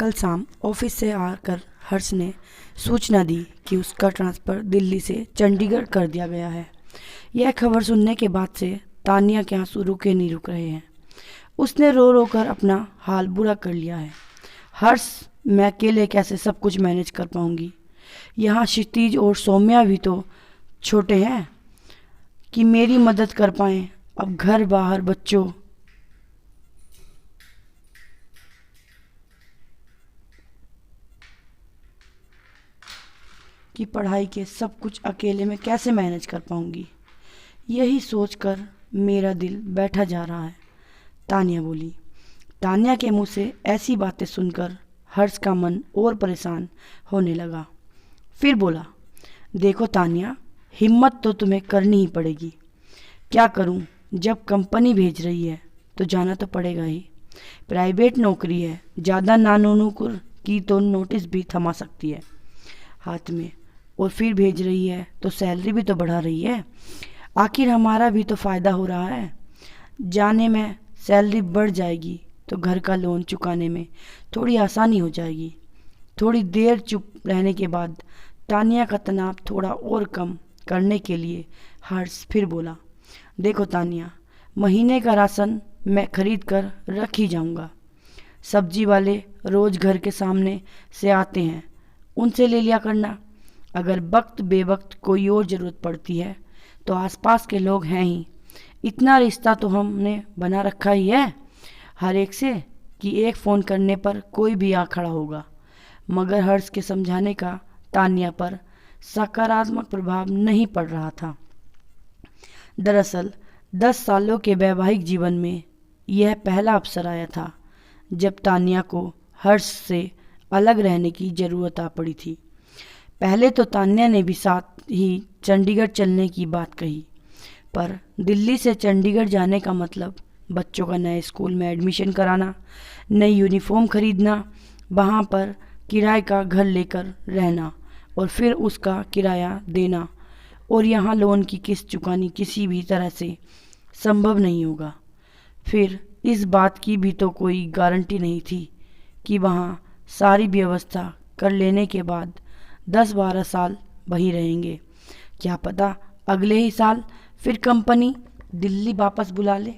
कल शाम ऑफिस से आकर हर्ष ने सूचना दी कि उसका ट्रांसफ़र दिल्ली से चंडीगढ़ कर दिया गया है। यह खबर सुनने के बाद से तानिया के आंसू रुके नहीं रुक रहे हैं। उसने रो रो कर अपना हाल बुरा कर लिया है। हर्ष, मैं अकेले कैसे सब कुछ मैनेज कर पाऊंगी? यहाँ क्षितिज और सौम्या भी तो छोटे हैं कि मेरी मदद कर पाएं। अब घर बाहर बच्चों की पढ़ाई के सब कुछ अकेले में कैसे मैनेज कर पाऊंगी? यही सोचकर मेरा दिल बैठा जा रहा है, तानिया बोली। तानिया के मुंह से ऐसी बातें सुनकर हर्ष का मन और परेशान होने लगा। फिर बोला, देखो तानिया, हिम्मत तो तुम्हें करनी ही पड़ेगी। क्या करूं, जब कंपनी भेज रही है तो जाना तो पड़ेगा ही। प्राइवेट नौकरी है, ज़्यादा नानुनुकुर की तो नोटिस भी थमा सकती है हाथ में, और फिर भेज रही है तो सैलरी भी तो बढ़ा रही है। आखिर हमारा भी तो फ़ायदा हो रहा है। जाने में सैलरी बढ़ जाएगी तो घर का लोन चुकाने में थोड़ी आसानी हो जाएगी। थोड़ी देर चुप रहने के बाद तानिया का तनाव थोड़ा और कम करने के लिए हर्ष फिर बोला, देखो तानिया, महीने का राशन मैं खरीद कर रख ही जाऊंगा। सब्जी वाले रोज़ घर के सामने से आते हैं, उनसे ले लिया करना। अगर वक्त बेवक्त कोई और ज़रूरत पड़ती है तो आसपास के लोग हैं ही। इतना रिश्ता तो हमने बना रखा ही है हर एक से कि एक फ़ोन करने पर कोई भी आ खड़ा होगा। मगर हर्ष के समझाने का तानिया पर सकारात्मक प्रभाव नहीं पड़ रहा था। दरअसल 10 सालों के वैवाहिक जीवन में यह पहला अवसर आया था जब तानिया को हर्ष से अलग रहने की ज़रूरत आ पड़ी थी। पहले तो तानिया ने भी साथ ही चंडीगढ़ चलने की बात कही, पर दिल्ली से चंडीगढ़ जाने का मतलब बच्चों का नए स्कूल में एडमिशन कराना, नई यूनिफॉर्म खरीदना, वहाँ पर किराए का घर लेकर रहना और फिर उसका किराया देना, और यहाँ लोन की किस्त चुकानी किसी भी तरह से संभव नहीं होगा। फिर इस बात की भी तो कोई गारंटी नहीं थी कि वहाँ सारी व्यवस्था कर लेने के बाद 10-12 साल वहीं रहेंगे। क्या पता अगले ही साल फिर कंपनी दिल्ली वापस बुला ले,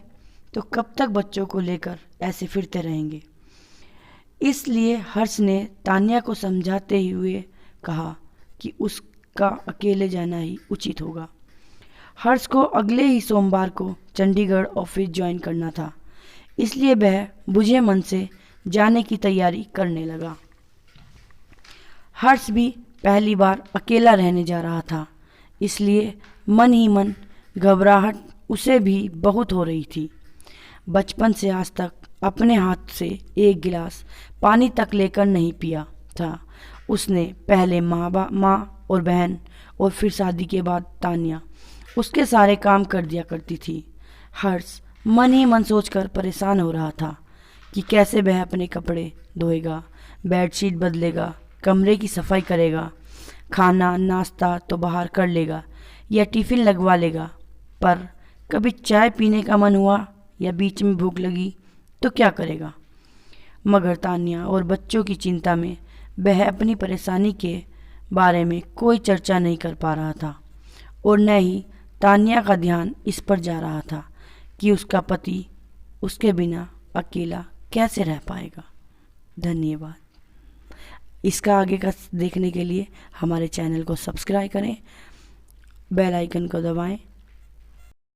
तो कब तक बच्चों को लेकर ऐसे फिरते रहेंगे। इसलिए हर्ष ने तानिया को समझाते हुए कहा कि उसका अकेले जाना ही उचित होगा। हर्ष को अगले ही सोमवार को चंडीगढ़ ऑफिस ज्वाइन करना था, इसलिए वह बुझे मन से जाने की तैयारी करने लगा। हर्ष भी पहली बार अकेला रहने जा रहा था, इसलिए मन ही मन घबराहट उसे भी बहुत हो रही थी। बचपन से आज तक अपने हाथ से एक गिलास पानी तक लेकर नहीं पिया था उसने। पहले माँ और बहन, और फिर शादी के बाद तानिया उसके सारे काम कर दिया करती थी। हर्ष मन ही मन सोचकर परेशान हो रहा था कि कैसे वह अपने कपड़े धोएगा, बेडशीट बदलेगा, कमरे की सफाई करेगा, खाना नाश्ता तो बाहर कर लेगा या टिफ़िन लगवा लेगा, पर कभी चाय पीने का मन हुआ या बीच में भूख लगी तो क्या करेगा। मगर तानिया और बच्चों की चिंता में वह अपनी परेशानी के बारे में कोई चर्चा नहीं कर पा रहा था, और न ही तानिया का ध्यान इस पर जा रहा था कि उसका पति उसके बिना अकेला कैसे रह पाएगा। धन्यवाद। इसका आगे का देखने के लिए हमारे चैनल को सब्सक्राइब करें, बेल आइकन को दबाएं